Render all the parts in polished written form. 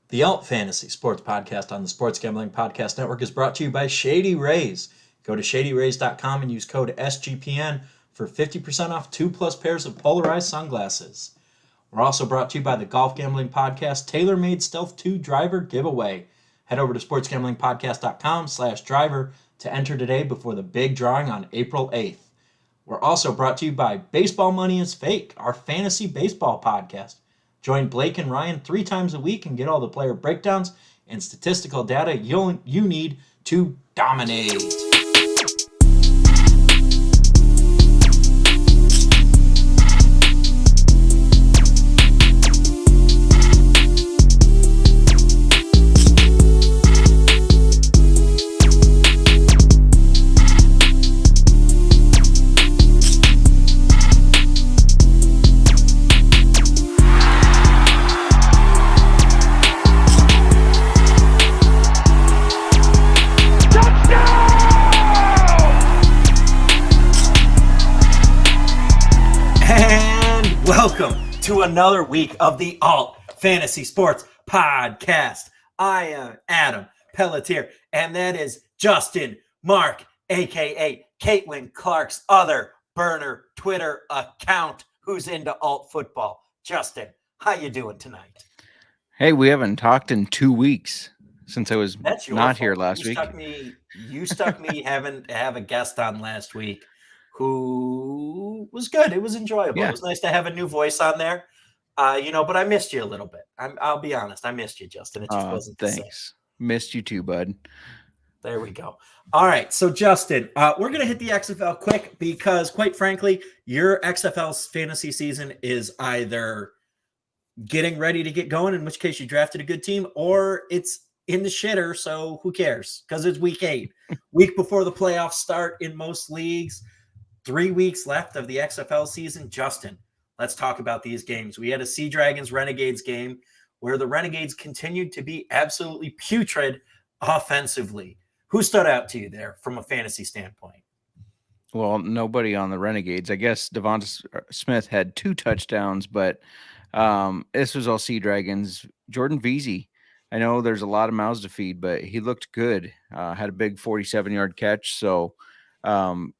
The Alt Fantasy Sports Podcast on the Sports Gambling Podcast Network is brought to you by Shady Rays. Go to shadyrays.com and use code SGPN for 50% off 2+ pairs of polarized sunglasses. We're also brought to you by the Golf Gambling Podcast Tailor-Made Stealth 2 Driver Giveaway. Head over to sportsgamblingpodcast.com/driver to enter today before the big drawing on April 8th. We're also brought to you by Baseball Money is Fake, our fantasy baseball podcast. Join Blake and Ryan 3 times a week and get all the player breakdowns and statistical data you need to dominate. Welcome to another week of the Alt Fantasy Sports Podcast. I am Adam Pelletier, and that is Justin Mark, a.k.a. Caitlin Clark's other burner Twitter account who's into alt football. Justin, how you doing tonight? Hey, we haven't talked in 2 weeks since I was not fault. here last week. You stuck me having to have a guest on last week who was good. It was enjoyable. Yeah. It was nice to have a new voice on there. But I missed you a little bit. I'll be honest. I missed you, Justin. It just wasn't the same. Missed you too, bud. There we go. All right. So, Justin, we're going to hit the XFL quick because, quite frankly, your XFL fantasy season is either getting ready to get going, in which case you drafted a good team, or it's in the shitter. So who cares? Because it's week 8, week before the playoffs start in most leagues. 3 weeks left of the XFL season. Justin, let's talk about these games. We had a Sea Dragons Renegades game where the Renegades continued to be absolutely putrid offensively. Who stood out to you there from a fantasy standpoint? Well, nobody on the Renegades. I guess Devonta Smith had 2 touchdowns, but this was all Sea Dragons. Jordan Veazey, I know there's a lot of mouths to feed, but he looked good. Had a big 47-yard catch, so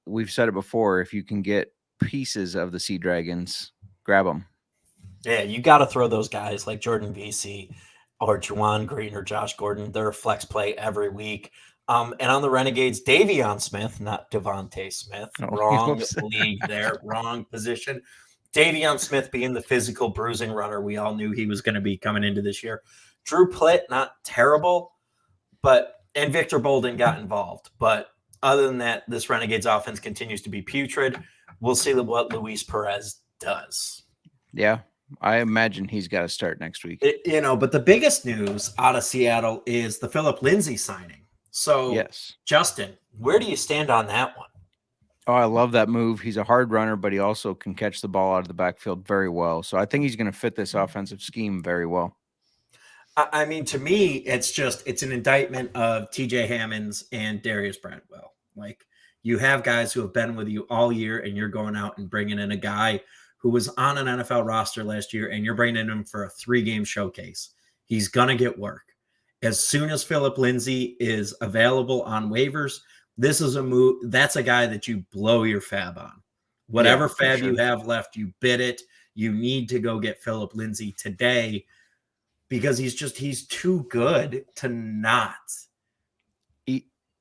we've said it before, if you can get pieces of the Sea Dragons, grab them. Yeah, you got to throw those guys like Jordan Veazey or Juwan Green or Josh Gordon. They're a flex play every week. And on the Renegades, Davion Smith, not Devontae Smith. Wrong league there, wrong position. Davion Smith being the physical bruising runner we all knew he was going to be coming into this year. Drew Plitt, not terrible, and Victor Bolden got involved. But other than that, this Renegades offense continues to be putrid. We'll see what Luis Perez does. Yeah, I imagine he's got to start next week. But the biggest news out of Seattle is the Philip Lindsay signing. So, yes, Justin, where do you stand on that one? Oh, I love that move. He's a hard runner, but he also can catch the ball out of the backfield very well. So I think he's going to fit this offensive scheme very well. I mean, to me, it's an indictment of TJ Hammonds and Darius Bradwell. Like, you have guys who have been with you all year, and you're going out and bringing in a guy who was on an NFL roster last year, and you're bringing him for a 3-game showcase. He's going to get work. As soon as Philip Lindsay is available on waivers, this is a move. That's a guy that you blow your fab on. Whatever fab you have left, you bid it. You need to go get Philip Lindsay today because he's too good to not.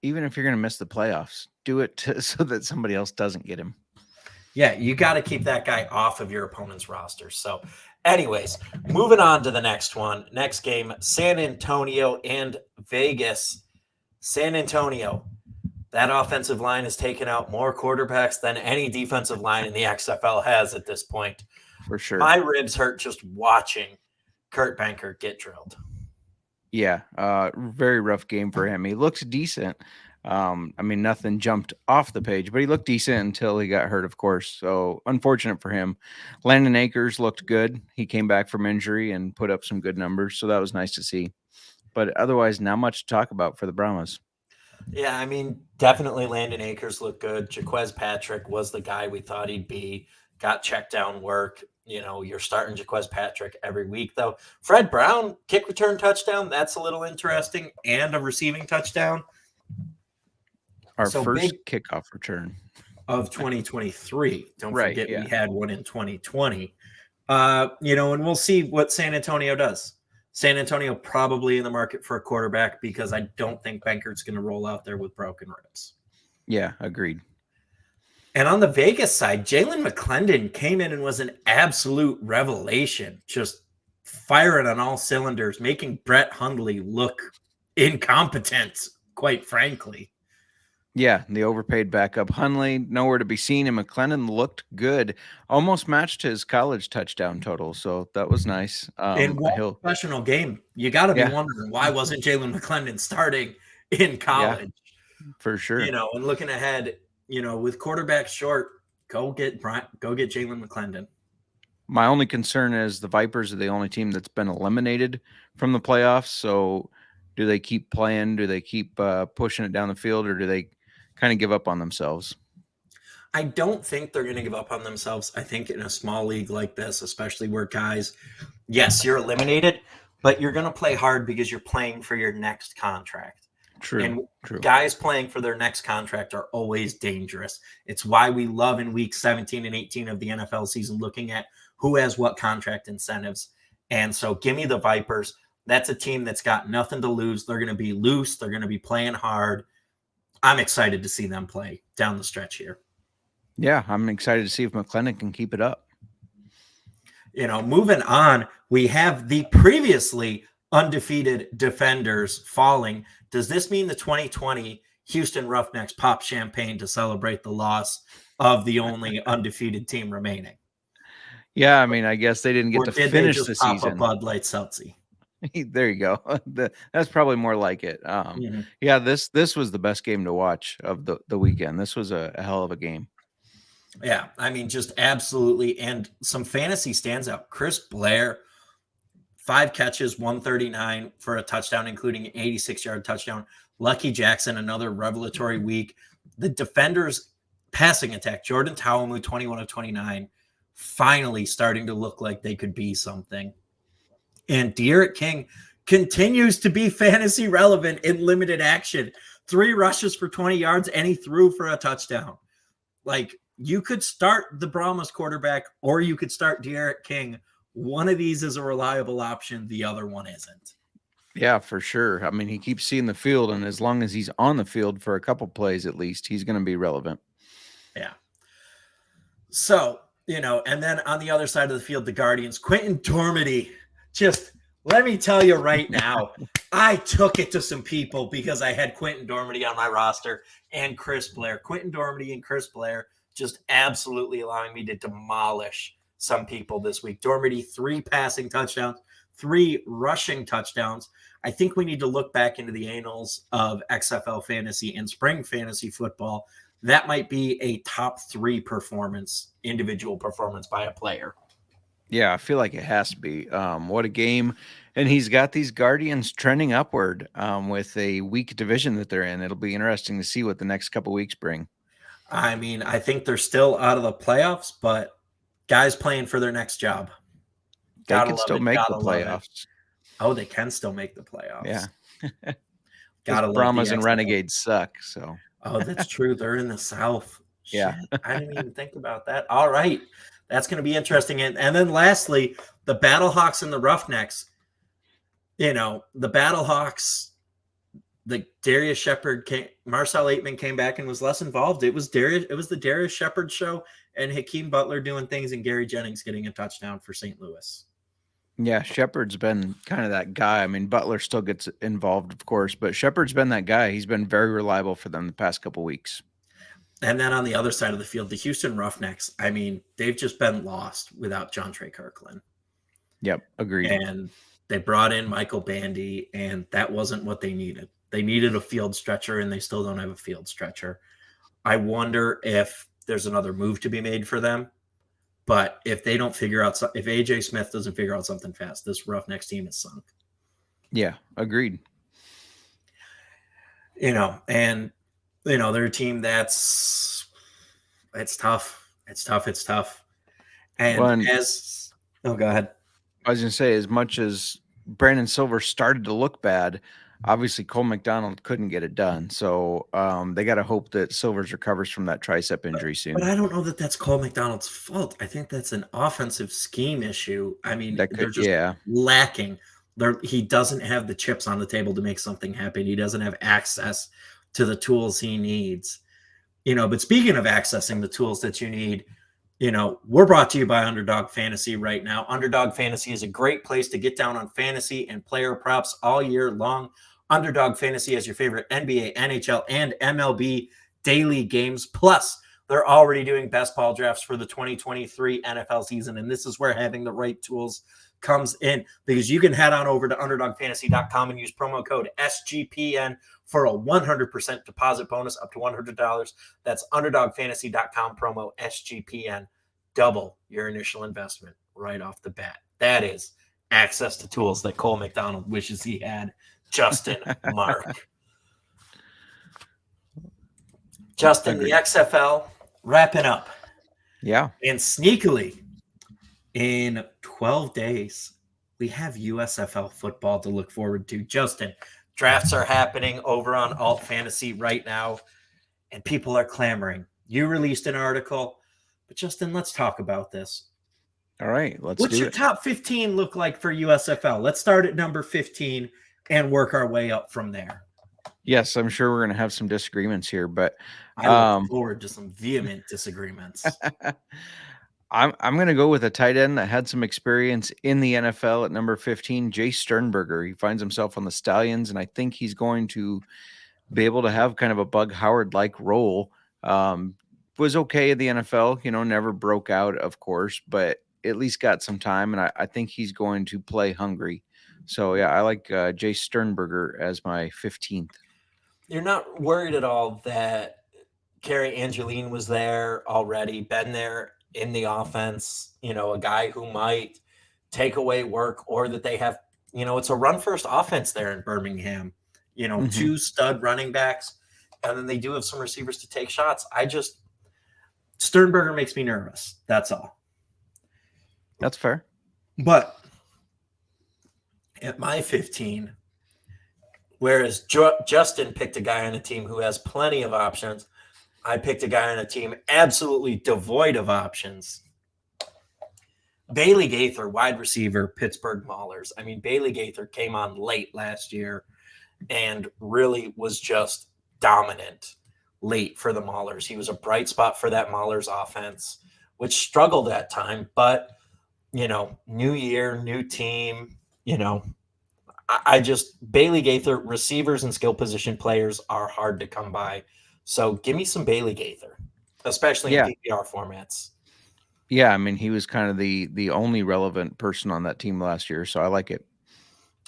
Even if you're going to miss the playoffs, do it so that somebody else doesn't get him. Yeah, you got to keep that guy off of your opponent's roster. So, anyways, moving on to the next one. Next game, San Antonio and Vegas. San Antonio, that offensive line has taken out more quarterbacks than any defensive line in the XFL has at this point. For sure. My ribs hurt just watching Kurt Banker get drilled. Yeah, very rough game for him. He looks decent. Nothing jumped off the page, but he looked decent until he got hurt, of course. So unfortunate for him. Landon Akers looked good. He came back from injury and put up some good numbers. So that was nice to see. But otherwise, not much to talk about for the Brahmas. Yeah, I mean, definitely Landon Akers looked good. Jaquez Patrick was the guy we thought he'd be. Got check down work. You're starting Jaquez Patrick every week, though. Fred Brown, kick return touchdown. That's a little interesting. And a receiving touchdown. Our So first big kickoff return of 2023. Don't Right, forget yeah. we had one in 2020. And we'll see what San Antonio does. San Antonio probably in the market for a quarterback because I don't think Benkert's going to roll out there with broken ribs. Yeah, agreed. And on the Vegas side, Jalen McClendon came in and was an absolute revelation, just firing on all cylinders, making Brett Hundley look incompetent, quite frankly. Yeah, the overpaid backup Hundley, nowhere to be seen, and McClendon looked good. Almost matched his college touchdown total, so that was nice. In one professional game, you got to be wondering why wasn't Jalen McClendon starting in college? Yeah, for sure. And looking ahead, with quarterback short, go get Jalen McClendon. My only concern is the Vipers are the only team that's been eliminated from the playoffs. So, do they keep playing? Do they keep pushing it down the field, or do they kind of give up on themselves? I don't think they're going to give up on themselves. I think in a small league like this, especially where guys, yes, you're eliminated, but you're going to play hard because you're playing for your next contract. True. Guys playing for their next contract are always dangerous. It's why we love in week 17 and 18 of the NFL season looking at who has what contract incentives. And so give me the Vipers. That's a team that's got nothing to lose. They're going to be loose. They're going to be playing hard. I'm excited to see them play down the stretch here. Yeah, I'm excited to see if McClendon can keep it up. Moving on, we have the previously undefeated defenders falling. Does this mean the 2020 Houston Roughnecks pop champagne to celebrate the loss of the only undefeated team remaining? Yeah, I mean, I guess they didn't get to finish the pop season. A Bud Light Seltzy? There you go. That's probably more like it. Yeah, this was the best game to watch of the weekend. This was a hell of a game. Yeah, I mean, just absolutely. And some fantasy stands out. Chris Blair, 5 catches, 139 for a touchdown, including an 86-yard touchdown. Lucky Jackson, another revelatory week. The defenders' passing attack, Jordan Tawamu, 21 of 29, finally starting to look like they could be something. And De'Aaron King continues to be fantasy relevant in limited action. 3 rushes for 20 yards, and he threw for a touchdown. Like, you could start the Brahmas quarterback, or you could start De'Aaron King. One of these is a reliable option. The other one isn't. Yeah, for sure. I mean, he keeps seeing the field, and as long as he's on the field for a couple plays at least, he's going to be relevant. Yeah. So, and then on the other side of the field, the Guardians, Quentin Dormady, just let me tell you right now, I took it to some people because I had Quentin Dormady on my roster and Chris Blair. Quentin Dormady and Chris Blair just absolutely allowing me to demolish some people this week. Dormady, 3 passing touchdowns, 3 rushing touchdowns. I think we need to look back into the annals of XFL fantasy and spring fantasy football. That might be a top 3 individual performance by a player. Yeah, I feel like it has to be. What a game. And he's got these Guardians trending upward with a weak division that they're in. It'll be interesting to see what the next couple weeks bring. I mean, I think they're still out of the playoffs, but guys playing for their next job. They can still make the playoffs. Oh, they can still make the playoffs. Yeah. Gotta love Brahmas and Renegades suck. So. Oh, that's true. They're in the South. Yeah. Shit, I didn't even think about that. All right. That's going to be interesting. And then lastly, the Battlehawks and the Roughnecks. The Battlehawks, the Darius Shepard Marcel Aitman came back and was less involved. It was the Darius Shepard show and Hakeem Butler doing things and Gary Jennings getting a touchdown for St. Louis. Yeah, Shepard's been kind of that guy. I mean, Butler still gets involved, of course, but Shepard's been that guy. He's been very reliable for them the past couple weeks. And then on the other side of the field, the Houston Roughnecks, I mean, they've just been lost without John Trey Kirkland. Yep, agreed. And they brought in Michael Bandy, and that wasn't what they needed. They needed a field stretcher, and they still don't have a field stretcher. I wonder if there's another move to be made for them. But if they don't figure out, if AJ Smith doesn't figure out something fast, this Roughnecks team is sunk. Yeah, agreed. And they're a team it's tough. It's tough. And Well, go ahead. I was going to say, as much as Brandon Silver started to look bad, obviously Cole McDonald couldn't get it done. So they got to hope that Silvers recovers from that tricep injury soon. But I don't know that that's Cole McDonald's fault. I think that's an offensive scheme issue. I mean, That they're could, just yeah. lacking. He doesn't have the chips on the table to make something happen. He doesn't have access to the tools he needs. But speaking of accessing the tools that you need, we're brought to you by Underdog Fantasy right now. Underdog Fantasy is a great place to get down on fantasy and player props all year long. Underdog Fantasy has your favorite NBA, NHL, and MLB daily games. Plus, they're already doing best ball drafts for the 2023 NFL season. And this is where having the right tools comes in, because you can head on over to underdogfantasy.com and use promo code SGPN for a 100% deposit bonus up to $100. That's underdogfantasy.com, promo SGPN. Double your initial investment right off the bat. That is access to tools that Cole McDonald wishes he had. Justin Mark. Justin, the XFL wrapping up. Yeah. And sneakily, in 12 days, we have USFL football to look forward to. Justin, drafts are happening over on Alt Fantasy right now, and people are clamoring. You released an article, but Justin, let's talk about this. All right, What's your top 15 look like for USFL? Let's start at number 15 and work our way up from there. Yes, I'm sure we're going to have some disagreements here, but I look forward to some vehement disagreements. I'm going to go with a tight end that had some experience in the NFL at number 15, Jay Sternberger. He finds himself on the Stallions, and I think he's going to be able to have kind of a Bug Howard-like role. Was okay in the NFL, never broke out, of course, but at least got some time, and I think he's going to play hungry. So, yeah, I like Jay Sternberger as my 15th. You're not worried at all that Carrie Angeline was there already, been there in the offense, a guy who might take away work, or that they have, it's a run first offense there in Birmingham, two stud running backs, and then they do have some receivers to take shots. Sternberger makes me nervous. That's all. That's fair. But at my 15, whereas Justin picked a guy on a team who has plenty of options, I picked a guy on a team absolutely devoid of options. Bailey Gaither, wide receiver, Pittsburgh Maulers. I mean, Bailey Gaither came on late last year and really was just dominant late for the Maulers. He was a bright spot for that Maulers offense, which struggled at time. But, new year, new team, Bailey Gaither, receivers and skill position players are hard to come by. So give me some Bailey Gaither, especially in PPR formats. Yeah, I mean, he was kind of the only relevant person on that team last year, so I like it.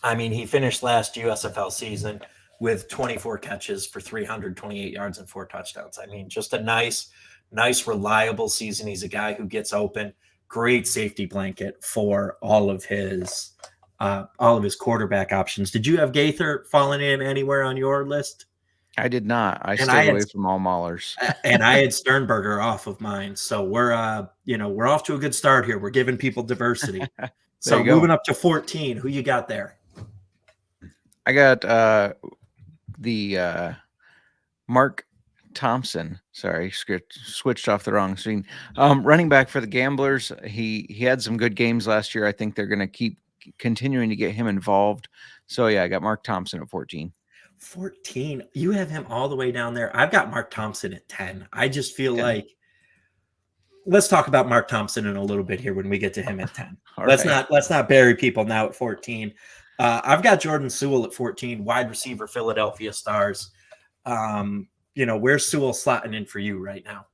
I mean, he finished last USFL season with 24 catches for 328 yards and 4 touchdowns. I mean, just a nice, reliable season. He's a guy who gets open, great safety blanket for all of his quarterback options. Did you have Gaither falling in anywhere on your list? I did not. I stayed away from all Maulers. And I had Sternberger off of mine. So we're off to a good start here. We're giving people diversity. So moving up to 14, who you got there? I got the Mark Thompson. Sorry, switched off the wrong screen. Running back for the Gamblers. He had some good games last year. I think they're going to keep continuing to get him involved. So, yeah, I got Mark Thompson at 14. 14. You have him all the way down there. I've got Mark Thompson at 10. I just feel like let's talk about Mark Thompson in a little bit here when we get to him at 10. Let's not bury people now at 14. I've got Jordan Sewell at 14, wide receiver, Philadelphia Stars. Where's Sewell slotting in for you right now?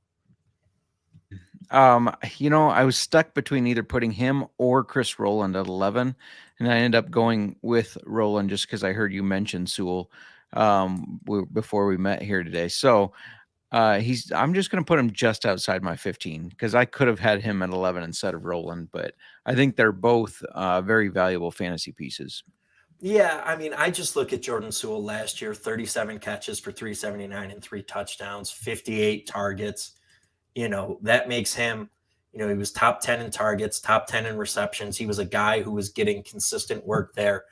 I was stuck between either putting him or Chris Rowland at 11, and I ended up going with Rowland just because I heard you mention Sewell before we met here today. So I'm just going to put him just outside my 15 because I could have had him at 11 instead of Rowland, but I think they're both very valuable fantasy pieces. Yeah, I mean, I just look at Jordan Sewell last year, 37 catches for 379 and 3 touchdowns, 58 targets. That makes him, He was top 10 in targets, top 10 in receptions. He was a guy who was getting consistent work there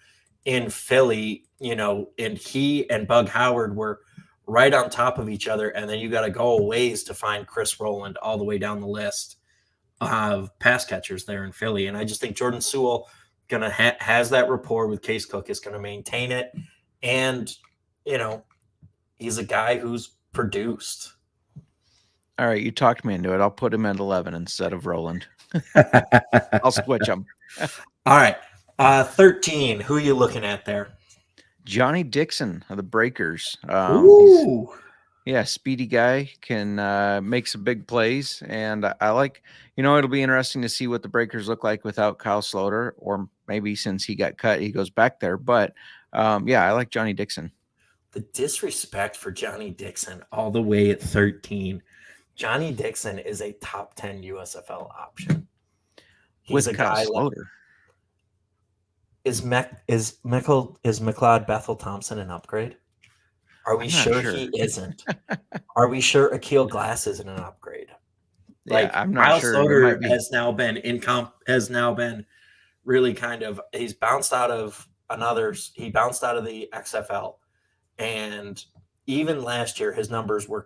in Philly, and he and Bug Howard were right on top of each other. And then you got to go a ways to find Chris Rowland all the way down the list of pass catchers there in Philly. And I just think Jordan Sewell has that rapport with Case Cook, is going to maintain it. And, he's a guy who's produced. All right, you talked me into it. I'll put him at 11 instead of Rowland. I'll switch him. All right. 13. Who are you looking at there? Johnny Dixon of the Breakers. Ooh. Yeah, speedy guy, can make some big plays. And I like, it'll be interesting to see what the Breakers look like without Kyle Sloter, or maybe since he got cut, he goes back there. But yeah, I like Johnny Dixon. The disrespect for Johnny Dixon all the way at 13. Johnny Dixon is a top 10 USFL option. He's with a Kyle guy Sloter. Is McLeod Bethel Thompson an upgrade? Are we sure he isn't? Are we sure Akil Glass isn't an upgrade? Yeah, I'm not Kyle sure. Sloter has now been really kind of, he's bounced out of the XFL. And even last year, his numbers were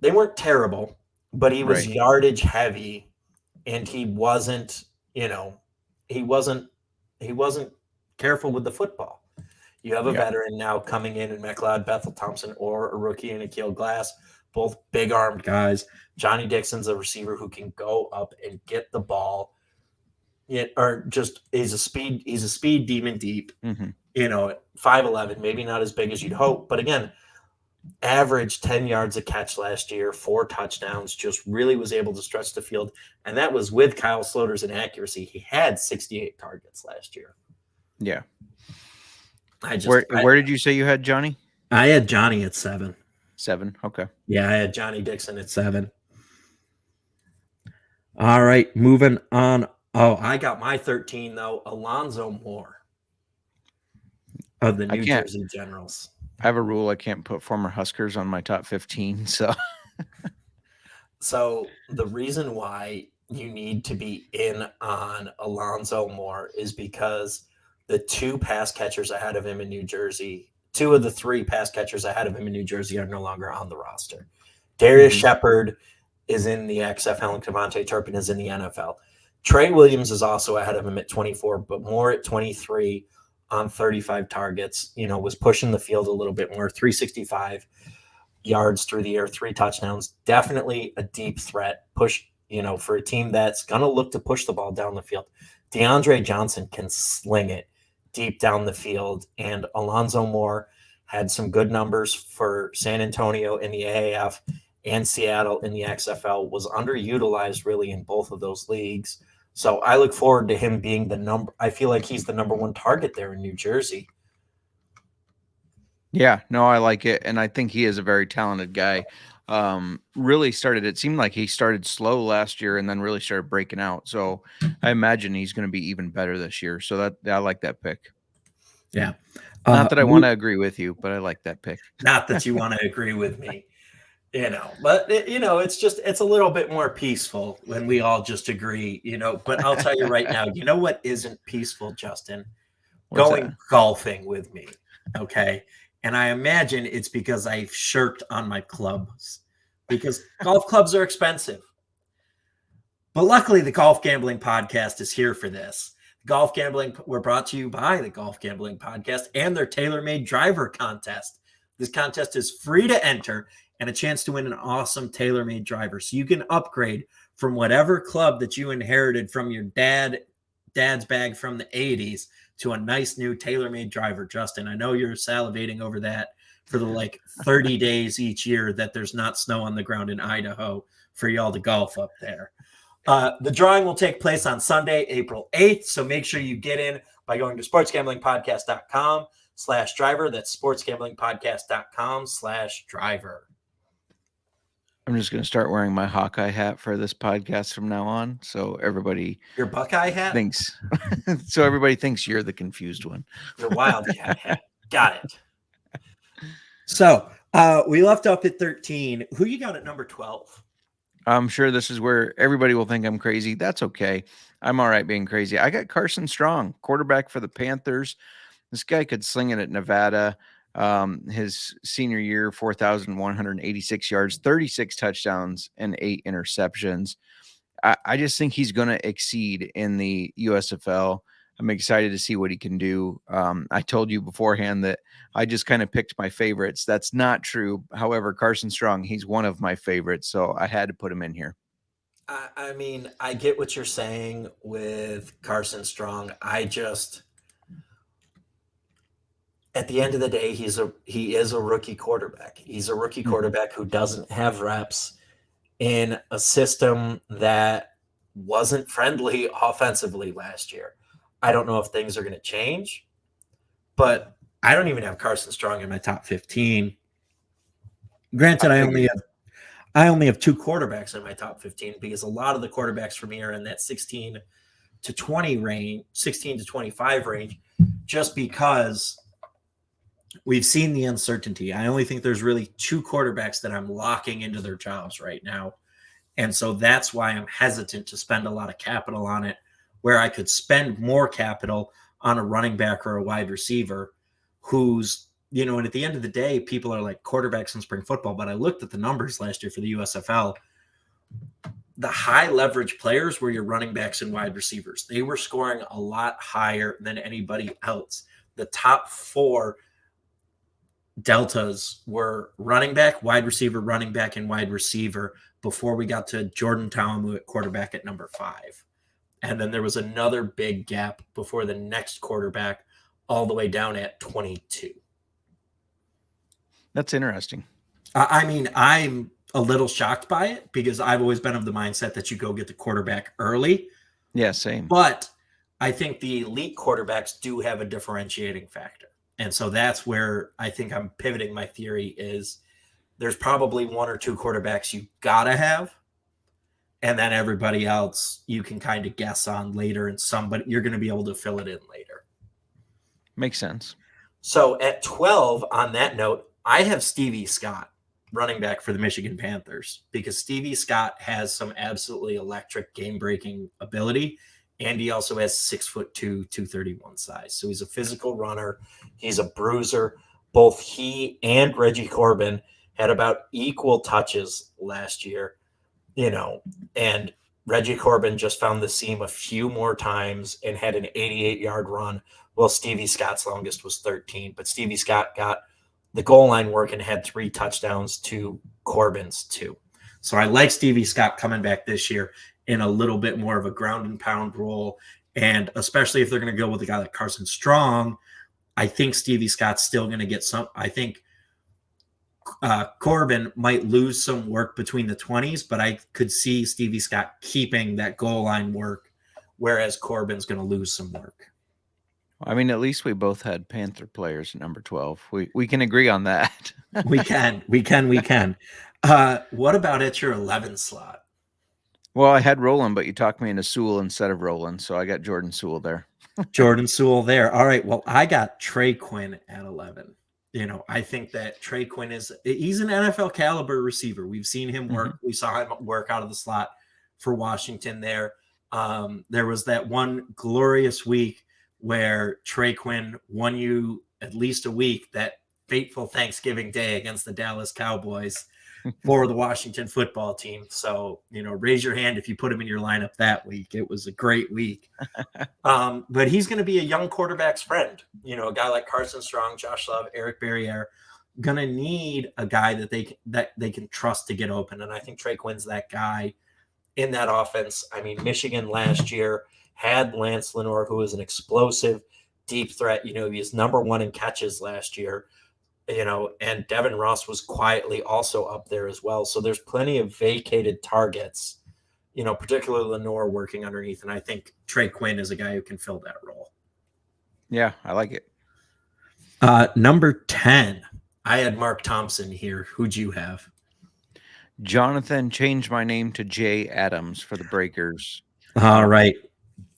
they weren't terrible, but he was yardage heavy, and he wasn't careful with the football. You have a veteran now coming in McLeod Bethel Thompson, or a rookie in Akil Glass, both big-armed guys. Johnny Dixon's a receiver who can go up and get the ball. He's a speed demon deep. Mm-hmm. 5'11", maybe not as big as you'd hope, but again, averaged 10 yards a catch last year, 4 touchdowns, just really was able to stretch the field. And that was with Kyle Sloter's inaccuracy. He had 68 targets last year. Yeah. Where did you say you had Johnny? I had Johnny at 7. 7. Okay. Yeah, I had Johnny Dixon at 7. All right, moving on. Oh, I got my 13 though. Alonzo Moore of the New Jersey Generals. I have a rule: I can't put former Huskers on my top 15. So the reason why you need to be in on Alonzo Moore is because the 2 pass catchers ahead of him in New Jersey, 2 of the 3 pass catchers ahead of him in New Jersey are no longer on the roster. Darius Shepard is in the XFL and Kevontae Turpin is in the NFL. Trey Williams is also ahead of him at 24, but Moore at 23 on 35 targets, was pushing the field a little bit more, 365 yards through the air, 3 touchdowns. Definitely a deep threat push, for a team that's going to look to push the ball down the field. DeAndre Johnson can sling it deep down the field, and Alonzo Moore had some good numbers for San Antonio in the AAF and Seattle in the XFL, was underutilized really in both of those leagues. So I look forward to him being I feel like he's the number 1 target there in New Jersey. Yeah, no, I like it. And I think he is a very talented guy. It seemed like he started slow last year and then really started breaking out. So I imagine he's going to be even better this year. So I like that pick. Yeah. Not that I want to agree with you, but I like that pick. Not that you want to agree with me. But it's a little bit more peaceful when we all just agree, but I'll tell you right now, what isn't peaceful, Justin? Going golfing with me. Okay. And I imagine it's because I've shirked on my clubs, because golf clubs are expensive. But luckily the Golf Gambling Podcast is here for this. We're brought to you by the Golf Gambling Podcast and their tailor-made driver contest. This contest is free to enter and a chance to win an awesome tailor-made driver. So you can upgrade from whatever club that you inherited from your dad's bag from the 80s to a nice new tailor-made driver. Justin, I know you're salivating over that for the 30 days each year that there's not snow on the ground in Idaho for y'all to golf up there. The drawing will take place on Sunday, April 8th. So make sure you get in by going to sportsgamblingpodcast.com/driver. That's sportsgamblingpodcast.com/driver. I'm just going to start wearing my Hawkeye hat for this podcast from now on. So everybody. Your Buckeye hat? Thinks. So everybody thinks you're the confused one. Your Wildcat hat. Got it. So we left up at 13. Who you got at number 12? I'm sure this is where everybody will think I'm crazy. That's okay. I'm all right being crazy. I got Carson Strong, quarterback for the Panthers. This guy could sling it at Nevada. His senior year, 4,186 yards, 36 touchdowns, and 8 interceptions. I just think he's going to exceed in the USFL. I'm excited to see what he can do. I told you beforehand that I just kind of picked my favorites. That's not true. However, Carson Strong, he's one of my favorites, so I had to put him in here. I mean, I get what you're saying with Carson Strong. At the end of the day, he is a rookie quarterback. He's a rookie quarterback who doesn't have reps in a system that wasn't friendly offensively last year. I don't know if things are going to change, but I don't even have Carson Strong in my top 15. Granted, I only have 2 quarterbacks in my top 15 because a lot of the quarterbacks for me are in that 16 to 20 range, 16 to 25 range, just because we've seen the uncertainty. I only think there's really 2 quarterbacks that I'm locking into their jobs right now. And so that's why I'm hesitant to spend a lot of capital on it, where I could spend more capital on a running back or a wide receiver who's, and at the end of the day, people are like quarterbacks in spring football. But I looked at the numbers last year for the USFL. The high leverage players were your running backs and wide receivers. They were scoring a lot higher than anybody else. The top 4 deltas were running back, wide receiver, running back, and wide receiver before we got to Jordan Talamu at quarterback at number 5. And then there was another big gap before the next quarterback all the way down at 22. That's interesting. I mean, I'm a little shocked by it because I've always been of the mindset that you go get the quarterback early. Yeah, same. But I think the elite quarterbacks do have a differentiating factor. And so that's where I think I'm pivoting my theory is there's probably 1 or 2 quarterbacks you got to have. And then everybody else you can kind of guess on later, and somebody you're going to be able to fill it in later. Makes sense. So at 12, on that note, I have Stevie Scott, running back for the Michigan Panthers, because Stevie Scott has some absolutely electric game-breaking ability, and he also has 6'2", 231 size. So he's a physical runner. He's a bruiser. Both he and Reggie Corbin had about equal touches last year, and Reggie Corbin just found the seam a few more times and had an 88-yard run, while Stevie Scott's longest was 13. But Stevie Scott got the goal line work and had 3 touchdowns to Corbin's 2. So I like Stevie Scott coming back this year in a little bit more of a ground and pound role. And especially if they're going to go with a guy like Carson Strong, I think Stevie Scott's still going to get some. I think Corbin might lose some work between the 20s, but I could see Stevie Scott keeping that goal line work, whereas Corbin's going to lose some work. I mean, at least we both had Panther players at number 12. We can agree on that. We can. What about at your 11 slot? Well, I had Roland, but you talked me into Sewell instead of Roland, so I got Jordan Sewell there. Jordan Sewell there. All right. Well, I got Trey Quinn at 11. I think that Trey Quinn he's an NFL caliber receiver. We've seen him work. Mm-hmm. We saw him work out of the slot for Washington there. There was that one glorious week where Trey Quinn won you at least a week, that fateful Thanksgiving Day against the Dallas Cowboys for the Washington football team. So, raise your hand if you put him in your lineup that week. It was a great week. But he's going to be a young quarterback's friend. A guy like Carson Strong, Josh Love, Eric Barriere, going to need a guy that they can trust to get open. And I think Trey Quinn's that guy in that offense. I mean, Michigan last year had Lance Lenore, who was an explosive deep threat. He was number 1 in catches last year. And Devin Ross was quietly also up there as well. So there's plenty of vacated targets, particularly Lenore working underneath. And I think Trey Quinn is a guy who can fill that role. Yeah, I like it. Number 10, I had Mark Thompson here. Who'd you have? Jonathan changed my name to Jay Adams for the Breakers. All right.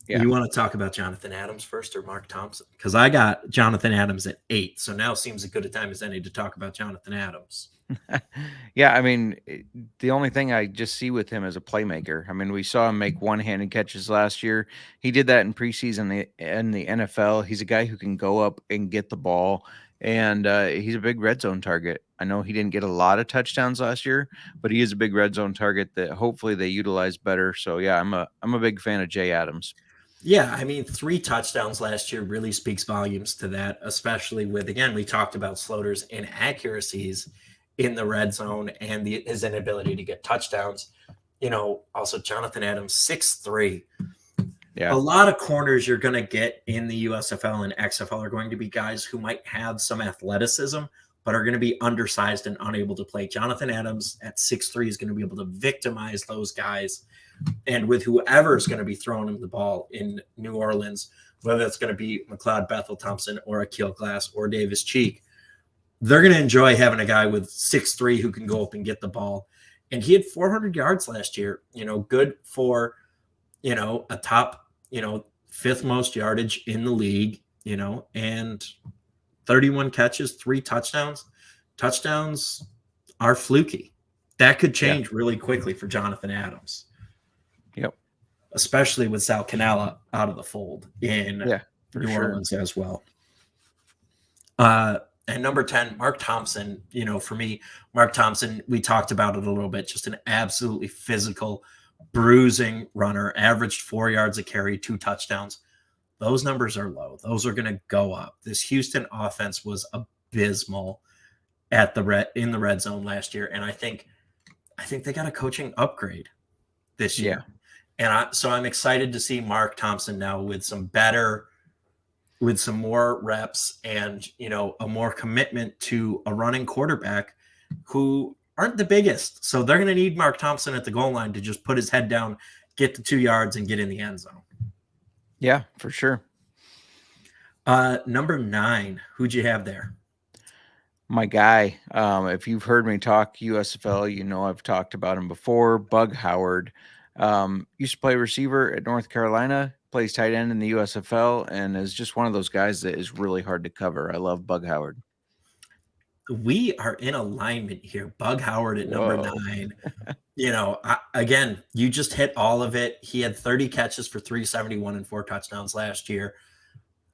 Yeah. You want to talk about Jonathan Adams first or Mark Thompson? Because I got Jonathan Adams at 8. So now seems as good a time as any to talk about Jonathan Adams. Yeah, I mean, the only thing I just see with him is a playmaker. I mean, we saw him make one-handed catches last year. He did that in preseason in the NFL. He's a guy who can go up and get the ball, and he's a big red zone target. I know he didn't get a lot of touchdowns last year, but he is a big red zone target that hopefully they utilize better. So yeah, I'm a big fan of Jay Adams. Yeah, I mean, 3 touchdowns last year really speaks volumes to that, especially with, again, we talked about Sloter's inaccuracies in the red zone and his inability to get touchdowns. Also Jonathan Adams, 6'3". Yeah. A lot of corners you're going to get in the USFL and XFL are going to be guys who might have some athleticism, but are going to be undersized and unable to play. Jonathan Adams at 6'3" is going to be able to victimize those guys. And with whoever is going to be throwing him the ball in New Orleans, whether it's going to be McLeod, Bethel, Thompson, or Akil Glass, or Davis Cheek, they're going to enjoy having a guy with 6'3" who can go up and get the ball. And he had 400 yards last year, good for, a top, 5th most yardage in the league, and 31 catches, 3 touchdowns. Touchdowns are fluky. That could change really quickly for Jonathan Adams. Yep. Especially with Sal Cannella out of the fold in New Orleans as well. And number 10, Mark Thompson. For me, Mark Thompson, we talked about it a little bit, just an absolutely physical, bruising runner, averaged 4 yards a carry, 2 touchdowns. Those numbers are low. Those are going to go up. This Houston offense was abysmal in the red zone last year, and I think they got a coaching upgrade this year. Yeah. And so I'm excited to see Mark Thompson now with some more reps and, a more commitment to a running quarterback who aren't the biggest. So they're going to need Mark Thompson at the goal line to just put his head down, get the 2 yards, and get in the end zone. Yeah, for sure. Number 9, who'd you have there? My guy. If you've heard me talk USFL, I've talked about him before. Bug Howard. Used to play receiver at North Carolina, plays tight end in the USFL, and is just one of those guys that is really hard to cover. I love Bug Howard. We are in alignment here. Bug Howard at number 9. Again, you just hit all of it. He had 30 catches for 371 and 4 touchdowns last year.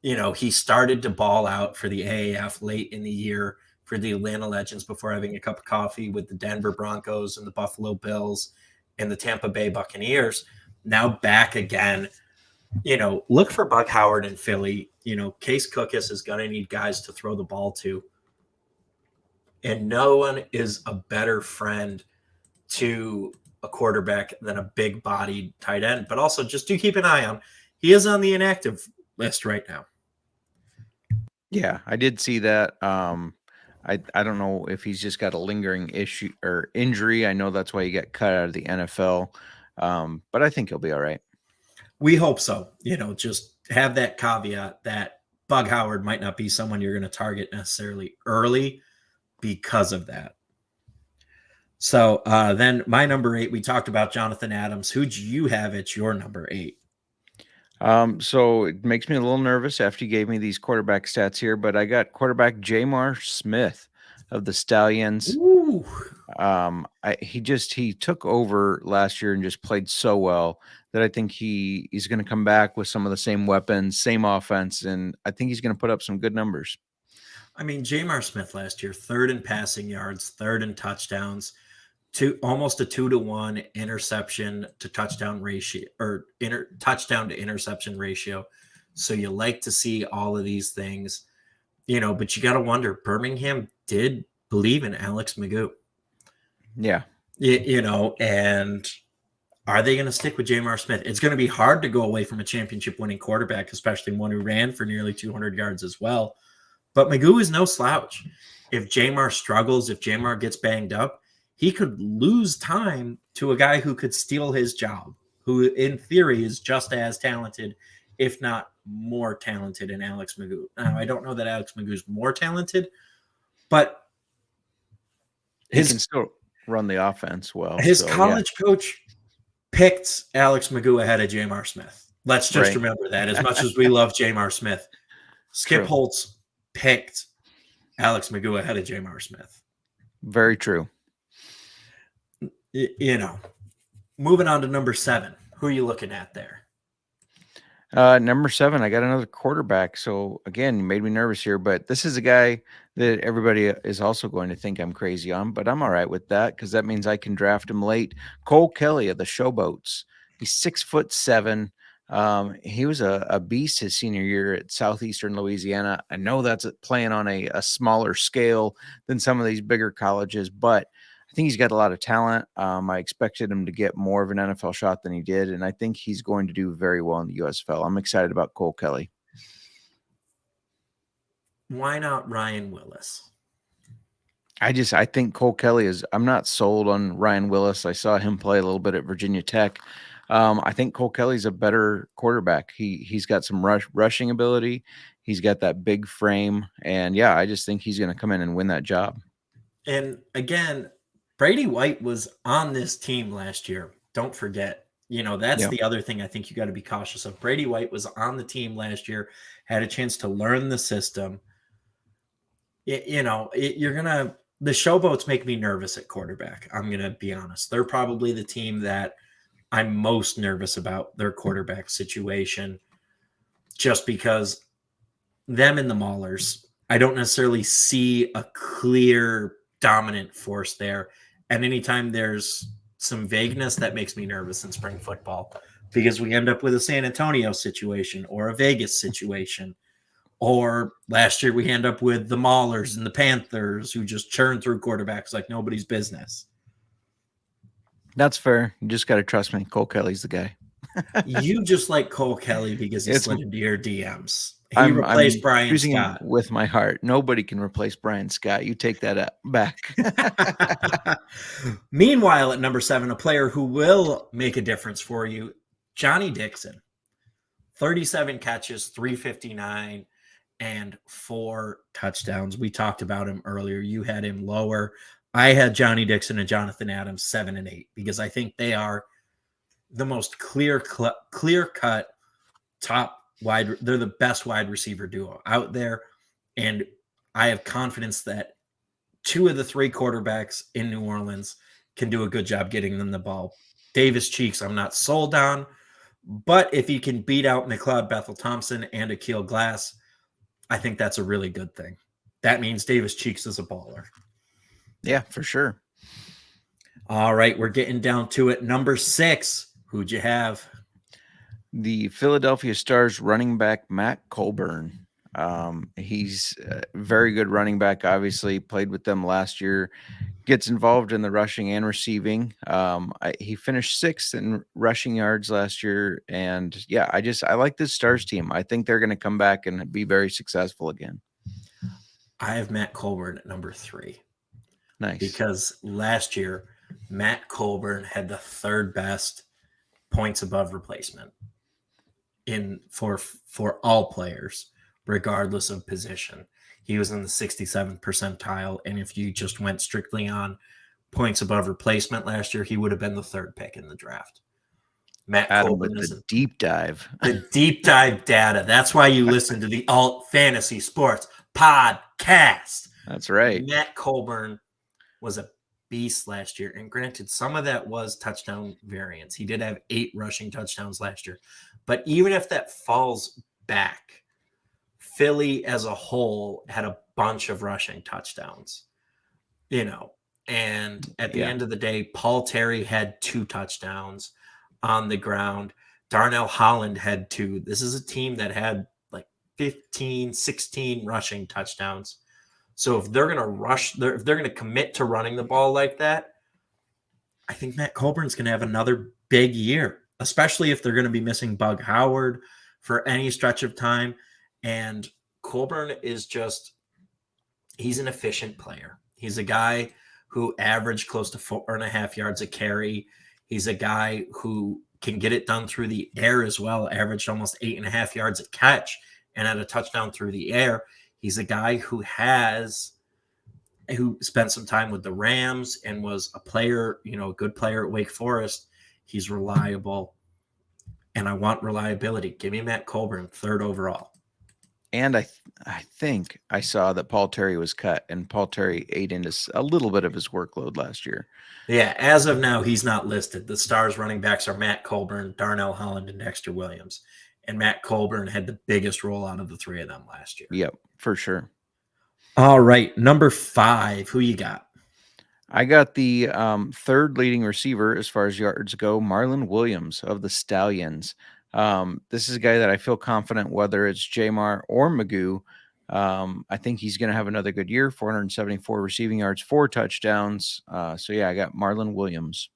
He started to ball out for the AAF late in the year for the Atlanta Legends before having a cup of coffee with the Denver Broncos and the Buffalo Bills and the Tampa Bay Buccaneers. Now back again. Look for Bug Howard in Philly. Case Cookus is going to need guys to throw the ball to. And no one is a better friend to a quarterback than a big-bodied tight end. But also just do keep an eye on. He is on the inactive list right now. Yeah, I did see that. I don't know if he's just got a lingering issue or injury. I know that's why he got cut out of the NFL. But I think he'll be all right. We hope so. Just have that caveat that Bug Howard might not be someone you're going to target necessarily early because of that. So then my number 8, we talked about Jonathan Adams. Who'd you have at your number 8? So it makes me a little nervous after you gave me these quarterback stats here, but I got quarterback Jamar Smith of the Stallions. Ooh. He took over last year and just played so well that I think he's going to come back with some of the same weapons, same offense, and I think he's going to put up some good numbers. I mean, Jamar Smith last year, 3rd in passing yards, 3rd in touchdowns, almost a 2-to-1 interception to touchdown ratio, or touchdown to interception ratio. So you like to see all of these things, but you got to wonder, Birmingham did believe in Alex Magoo. Yeah. And are they going to stick with Jamar Smith? It's going to be hard to go away from a championship winning quarterback, especially one who ran for nearly 200 yards as well. But Magoo is no slouch. If Jamar struggles, if Jamar gets banged up, he could lose time to a guy who could steal his job, who in theory is just as talented, if not more talented than Alex Magoo. Now, I don't know that Alex Magoo is more talented, but he can still run the offense well. His college coach picked Alex Magoo ahead of Jamar Smith. Let's just remember that. As much as we love Jamar Smith, Skip Holtz picked Alex Magoo ahead of Jamar Smith. Very true. Moving on to number 7. Who are you looking at there? Number 7, I got another quarterback. So again, you made me nervous here, but this is a guy that everybody is also going to think I'm crazy on, but I'm all right with that because that means I can draft him late. Cole Kelly of the Showboats. He's 6'7". He was a beast his senior year at Southeastern Louisiana. I know that's playing on a smaller scale than some of these bigger colleges, but I think he's got a lot of talent. I expected him to get more of an NFL shot than he did, and I think he's going to do very well in the USFL. I'm excited about Cole Kelly. Why not Ryan Willis? I think Cole Kelly I'm not sold on Ryan Willis. I saw him play a little bit at Virginia Tech. I think Cole Kelly's a better quarterback. He's got some rushing ability. He's got that big frame, and yeah, I just think he's going to come in and win that job. And again, Brady White was on this team last year. Don't forget, that's the other thing I think you got to be cautious of. Brady White was on the team last year, had a chance to learn the system. The Showboats make me nervous at quarterback. I'm going to be honest. They're probably the team that I'm most nervous about their quarterback situation, just because them and the Maulers, I don't necessarily see a clear dominant force there. And anytime there's some vagueness, that makes me nervous in spring football because we end up with a San Antonio situation or a Vegas situation. Or last year we end up with the Maulers and the Panthers who just churn through quarterbacks like nobody's business. That's fair. You just got to trust me. Cole Kelly's the guy. You just like Cole Kelly because he slid into your DMs. He replaced Brian Scott. With my heart. Nobody can replace Brian Scott. You take that back. Meanwhile, at number 7, a player who will make a difference for you, Johnny Dixon. 37 catches, 359, and 4 touchdowns. We talked about him earlier. You had him lower. I had Johnny Dixon and Jonathan Adams 7 and 8 because I think they are the most clear-cut top wide. They're the best wide receiver duo out there, and I have confidence that 2 of the 3 quarterbacks in New Orleans can do a good job getting them the ball. Davis Cheeks, I'm not sold on, but if he can beat out McLeod, Bethel, Thompson, and Akil Glass, I think that's a really good thing. That means Davis Cheeks is a baller. Yeah, for sure. All right, we're getting down to it. Number 6, who'd you have? The Philadelphia Stars running back, Matt Colburn. He's a very good running back, obviously. Played with them last year. Gets involved in the rushing and receiving. He finished 6th in rushing yards last year. And yeah, I like this Stars team. I think they're going to come back and be very successful again. I have Matt Colburn at number 3. Nice. Because last year, Matt Colburn had the 3rd best points above replacement for all players, regardless of position. He was in the 67th percentile, and if you just went strictly on points above replacement last year, he would have been the 3rd pick in the draft. Matt Colburn with the deep dive. The deep dive data. That's why you listen to the Alt Fantasy Sports podcast. That's right. Matt Colburn was a beast last year. And granted, some of that was touchdown variance. He did have 8 rushing touchdowns last year. But even if that falls back, Philly as a whole had a bunch of rushing touchdowns, and at the end of the day, Paul Terry had 2 touchdowns on the ground. Darnell Holland had 2. This is a team that had like 15, 16 rushing touchdowns. So if they're going to rush, if they're going to commit to running the ball like that, I think Matt Colburn's going to have another big year, especially if they're going to be missing Bug Howard for any stretch of time. And Colburn is he's an efficient player. He's a guy who averaged close to 4.5 yards a carry. He's a guy who can get it done through the air as well, averaged almost 8.5 yards a catch and had a touchdown through the air. He's a guy who spent some time with the Rams and was a player, a good player at Wake Forest. He's reliable, and I want reliability. Give me Matt Colburn, 3rd overall. And I think I saw that Paul Terry was cut, and Paul Terry ate into a little bit of his workload last year. Yeah, as of now, he's not listed. The Stars running backs are Matt Colburn, Darnell Holland, and Dexter Williams. And Matt Colburn had the biggest role out of the three of them last year. Yep, for sure. All right, number 5. Who you got? I got the third leading receiver as far as yards go, Marlon Williams of the Stallions. This is a guy that I feel confident, whether it's JMark or McGoo. I think he's going to have another good year, 474 receiving yards, 4 touchdowns. So, yeah, I got Marlon Williams.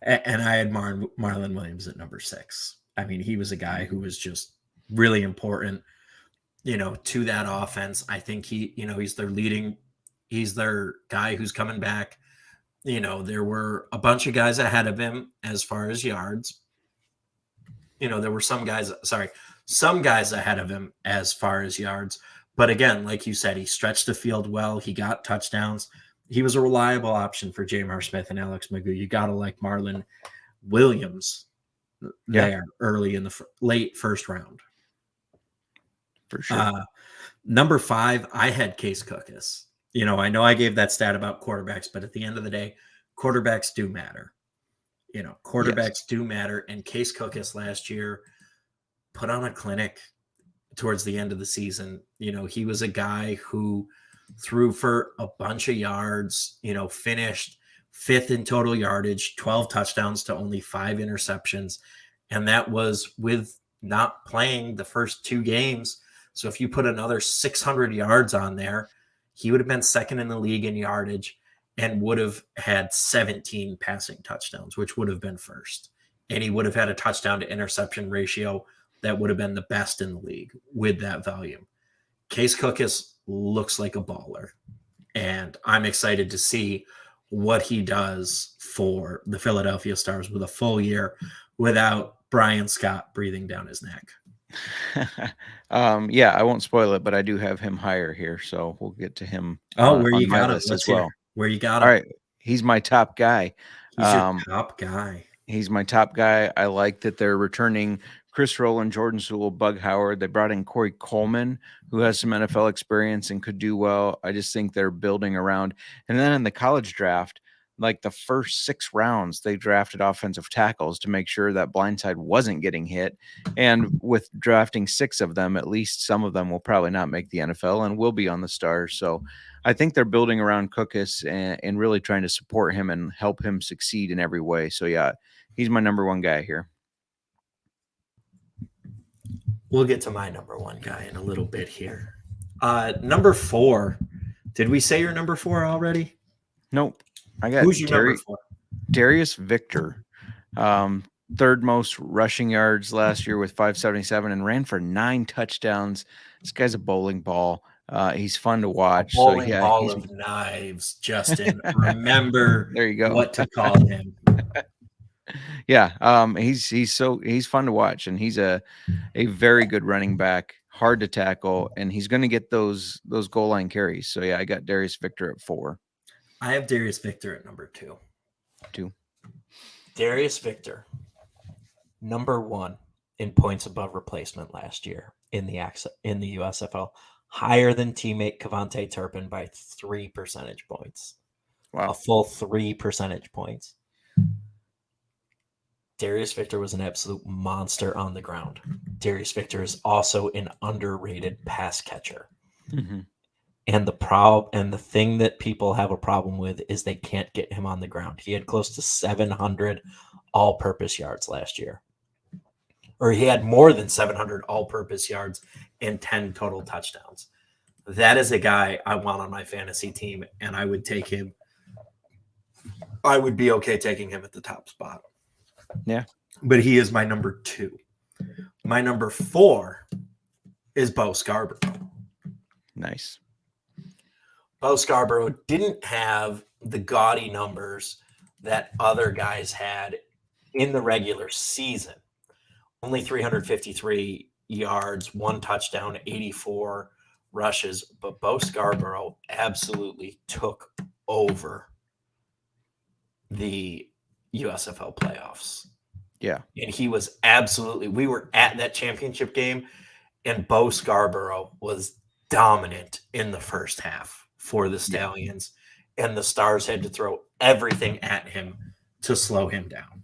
And I had Marlon Williams at number 6. I mean, he was a guy who was just really important, to that offense. I think he's their guy who's coming back. There were a bunch of guys ahead of him as far as yards. There were some guys ahead of him as far as yards. But again, like you said, he stretched the field well. He got touchdowns. He was a reliable option for Jamar Smith and Alex McGoo. You got to like Marlon Williams there early in the late first round. For sure. Number 5, I had Case Cookus. I know I gave that stat about quarterbacks, but at the end of the day, quarterbacks do matter. Quarterbacks do matter. And Case Cookus last year put on a clinic towards the end of the season. He was a guy who threw for a bunch of yards, finished 5th in total yardage, 12 touchdowns to only 5 interceptions. And that was with not playing the first 2 games. So if you put another 600 yards on there, he would have been second in the league in yardage and would have had 17 passing touchdowns, which would have been first. And he would have had a touchdown to interception ratio that would have been the best in the league with that volume. Case Cookus looks like a baller. And I'm excited to see what he does for the Philadelphia Stars with a full year without Brian Scott breathing down his neck. Yeah, I won't spoil it, but I do have him higher here, so we'll get to him. Where you got him as well. Where you got him? All right, he's my top guy. He's your top guy. He's my top guy. I like that they're returning Chris Rowland, Jordan Sewell, Bug Howard. They brought in Corey Coleman, who has some NFL experience and could do well. I just think they're building around. And then in the college draft, like the first 6 rounds, they drafted offensive tackles to make sure that blindside wasn't getting hit. And with drafting 6 of them, at least some of them will probably not make the NFL and will be on the Stars. So I think they're building around Cookus and really trying to support him and help him succeed in every way. So, yeah, he's my number 1 guy here. We'll get to my number 1 guy in a little bit here. Number 4. Did we say your number 4 already? Nope. I got Who's your number 4? Darius Victor. 3rd most rushing yards last year with 577 and ran for 9 touchdowns. This guy's a bowling ball. He's fun to watch. Bowling ball of knives, Justin. Remember there you go. What to call him. Yeah, he's fun to watch, and he's a very good running back, hard to tackle, and he's going to get those goal line carries. So yeah, I got Darius Victor at 4. I have Darius Victor at number 2. 2. Darius Victor, number 1 in points above replacement last year in the USFL, higher than teammate Kevontae Turpin by 3 percentage points. Wow, a full 3 percentage points. Darius Victor was an absolute monster on the ground. Darius Victor is also an underrated pass catcher. Mm-hmm. And the thing that people have a problem with is they can't get him on the ground. He had close to 700 all-purpose yards last year. Or he had more than 700 all-purpose yards and 10 total touchdowns. That is a guy I want on my fantasy team, and I would take him. I would be okay taking him at the top spot. Yeah. But he is my number 2. My number 4 is Bo Scarborough. Nice. Bo Scarborough didn't have the gaudy numbers that other guys had in the regular season. Only 353 yards, 1 touchdown, 84 rushes. But Bo Scarborough absolutely took over the USFL playoffs. Yeah. And he was absolutely – we were at that championship game, and Bo Scarborough was dominant in the first half for the Stallions, and the Stars had to throw everything at him to slow him down.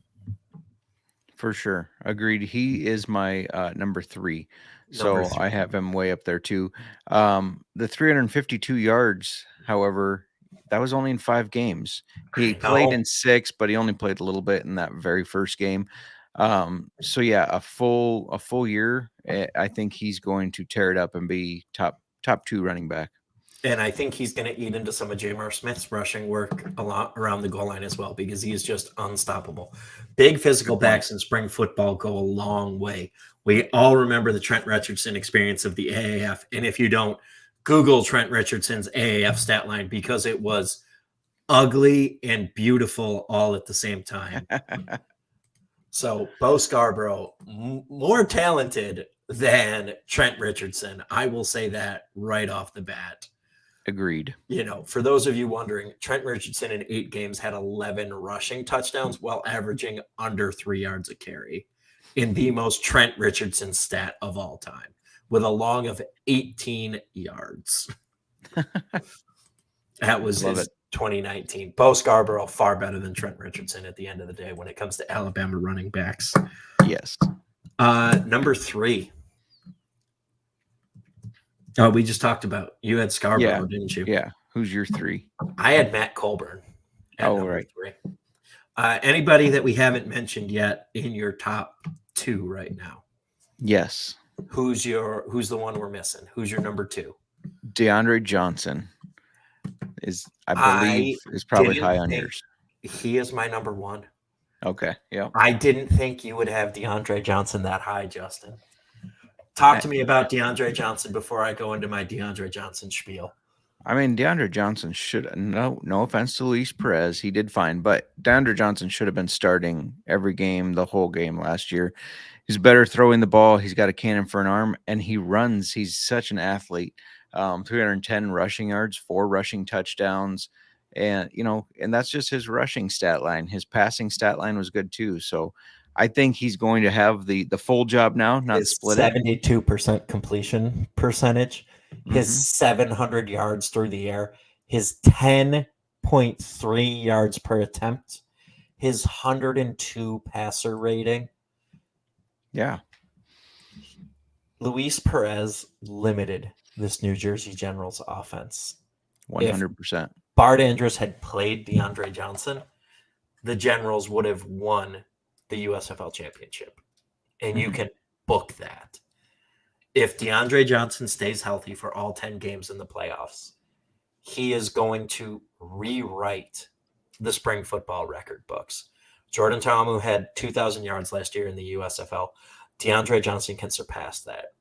For sure. Agreed. He is my number 3. Number So 3. I have him way up there too. The 352 yards, however, that was only in 5 games. He played in 6, but he only played a little bit in that very first game. So yeah, a full year. I think he's going to tear it up and be top 2 running back. And I think he's going to eat into some of JMark Smith's rushing work a lot around the goal line as well, because he is just unstoppable. Big physical backs in spring football go a long way. We all remember the Trent Richardson experience of the AAF. And if you don't, Google Trent Richardson's AAF stat line, because it was ugly and beautiful all at the same time. So Bo Scarborough, more talented than Trent Richardson. I will say that right off the bat. Agreed. You know, for those of you wondering, Trent Richardson in 8 games had 11 rushing touchdowns while averaging under 3 yards a carry in the most Trent Richardson stat of all time, with a long of 18 yards. That was his 2019. Bo Scarborough, far better than Trent Richardson at the end of the day when it comes to Alabama running backs. Yes. Number 3. Oh, we just talked about, you had Scarborough, didn't you? Yeah. Who's your 3? I had Matt Colburn at number 3. Anybody that we haven't mentioned yet in your top 2 right now? Yes. Who's the one we're missing? Who's your number 2? DeAndre Johnson is, I believe, is probably high on yours. He is my number 1. Okay. Yeah. I didn't think you would have DeAndre Johnson that high, Justin. Talk to me about DeAndre Johnson before I go into my DeAndre Johnson spiel. I mean, DeAndre Johnson should, no offense to Luis Perez, he did fine, but DeAndre Johnson should have been starting every game, the whole game last year. He's better throwing the ball. He's got a cannon for an arm, and he runs. He's such an athlete. 310 rushing yards, 4 rushing touchdowns, and and that's just his rushing stat line. His passing stat line was good too. So I think he's going to have the full job now, not split it. 72% completion percentage, his 700 yards through the air, his 10.3 yards per attempt, his 102 passer rating. Yeah. Luis Perez limited this New Jersey Generals offense. 100%. If Bart Andrus had played DeAndre Johnson, the Generals would have won the USFL championship. And you can book that. If DeAndre Johnson stays healthy for all 10 games in the playoffs, he is going to rewrite the spring football record books. Jordan Ta'amu had 2,000 yards last year in the USFL. DeAndre Johnson can surpass that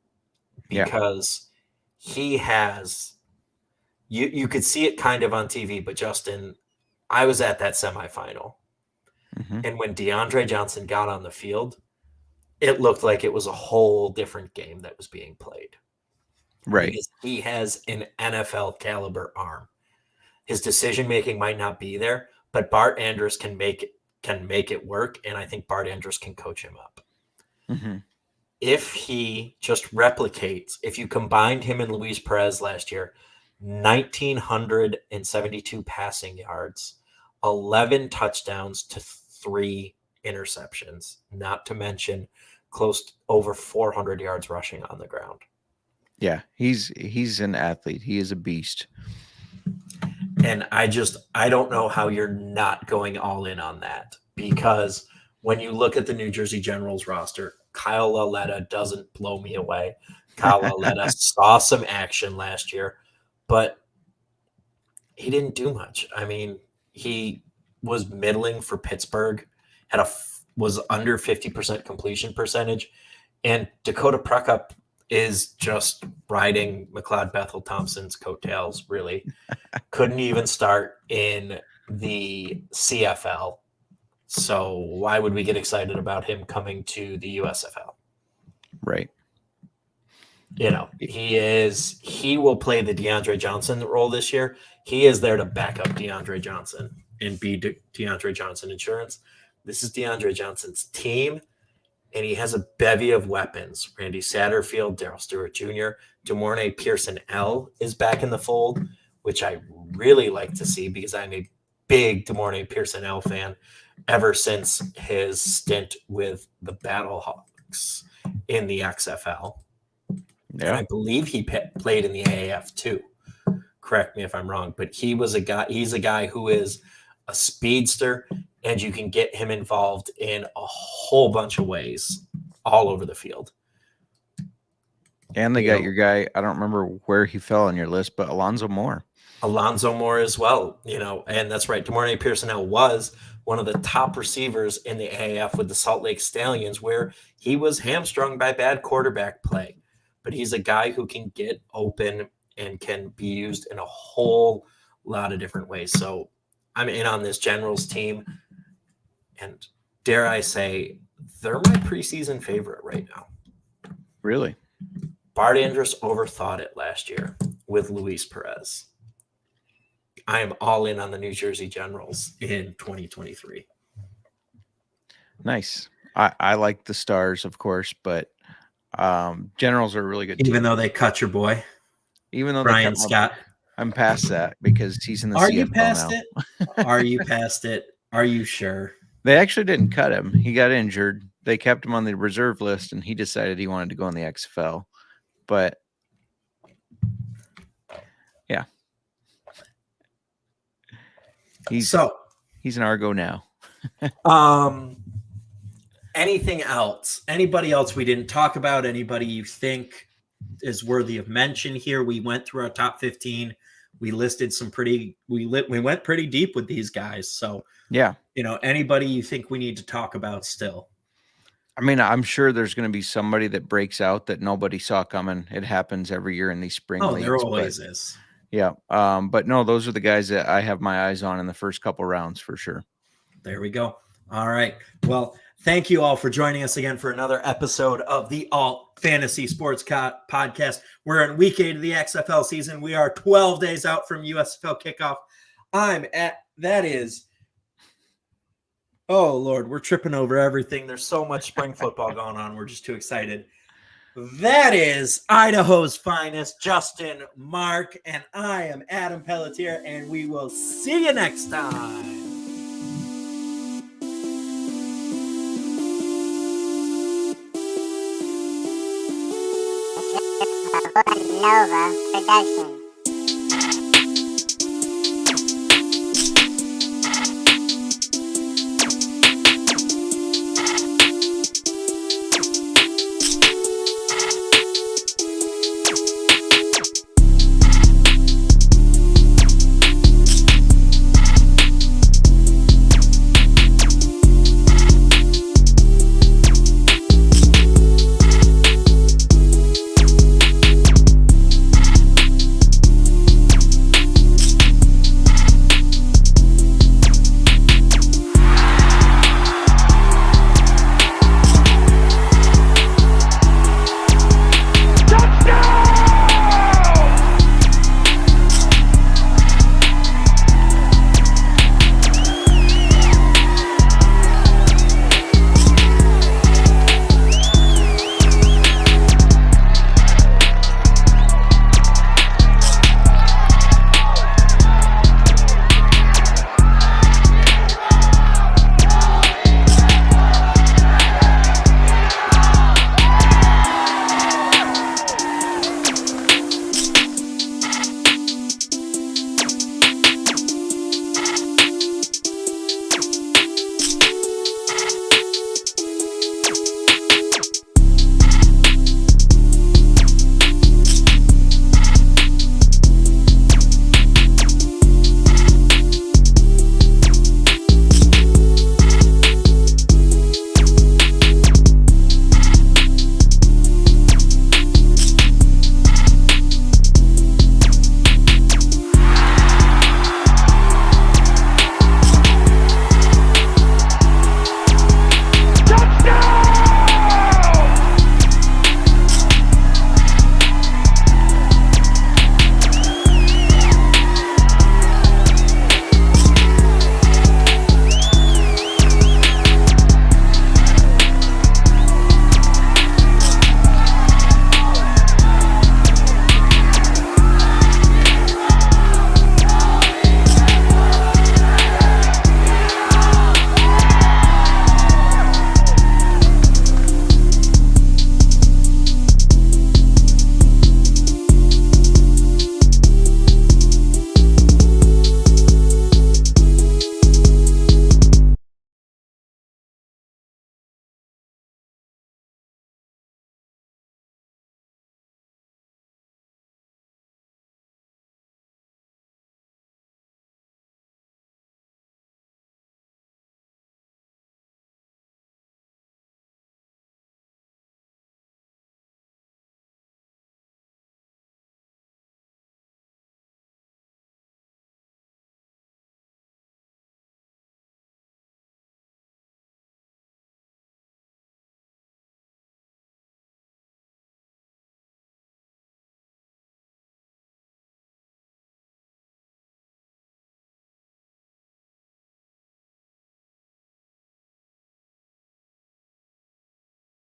because he has – you could see it kind of on TV, but Justin, I was at that semifinal. And when DeAndre Johnson got on the field, it looked like it was a whole different game that was being played. Right. Because he has an NFL caliber arm. His decision-making might not be there, but Bart Andrus can make it work, and I think Bart Andrus can coach him up. If he just replicates, if you combined him and Luis Perez last year, 1,972 passing yards, 11 touchdowns to 3 interceptions, not to mention close to over 400 yards rushing on the ground. Yeah, he's an athlete. He is a beast. And I don't know how you're not going all in on that, because when you look at the New Jersey Generals roster, Kyle Lauletta doesn't blow me away. Kyle Lauletta saw some action last year, but he didn't do much. I mean, he was middling for Pittsburgh, was under 50% completion percentage, and Dakota Prekup is just riding McLeod, Bethel, Thompson's coattails, really. Couldn't even start in the CFL. So why would we get excited about him coming to the USFL? Right. He will play the DeAndre Johnson role this year. He is there to back up DeAndre Johnson and be DeAndre Johnson insurance. This is DeAndre Johnson's team. and he has a bevy of weapons. Randy Satterfield, Darryl Stewart Jr., DeMornay Pearson-L is back in the fold, which I really like to see because I'm a big DeMornay Pearson-L fan ever since his stint with the Battlehawks in the XFL. Yeah. And I believe he played in the AAF too. Correct me if I'm wrong, but he's a guy who is a speedster, and you can get him involved in a whole bunch of ways all over the field. And they got your guy, I don't remember where he fell on your list, but Alonzo Moore. Alonzo Moore as well, and that's right. DeMornay Pearson-L was one of the top receivers in the AAF with the Salt Lake Stallions, where he was hamstrung by bad quarterback play. But he's a guy who can get open and can be used in a whole lot of different ways. So I'm in on this Generals team, and dare I say, they're my preseason favorite right now. Really? Bart Andrus overthought it last year with Luis Perez. I am all in on the New Jersey Generals in 2023. Nice. I like the Stars, of course, but Generals are a really good team. Even though they cut your boy. Even though Brian they cut Scott. I'm past that because he's in the Are CFL you past now. it? Are you past it? Are you sure? They actually didn't cut him. He got injured. They kept him on the reserve list, and he decided he wanted to go in the XFL. But yeah, he's an Argo now. Anything else? Anybody else we didn't talk about? Anybody you think is worthy of mention here? We went through our top 15. We listed some we went pretty deep with these guys. So yeah, anybody you think we need to talk about still? I mean, I'm sure there's going to be somebody that breaks out that nobody saw coming. It happens every year in these spring leagues. There always is. Yeah. But no, those are the guys that I have my eyes on in the first couple rounds for sure. There we go. All right. Well, thank you all for joining us again for another episode of the Alt Fantasy Sports Podcast. We're in week 8 of the XFL season. We are 12 days out from USFL kickoff. Oh, Lord, we're tripping over everything. There's so much spring football going on. We're just too excited. That is Idaho's finest, Justin Mark, and I am Adam Pelletier, and we will see you next time. Nova Production.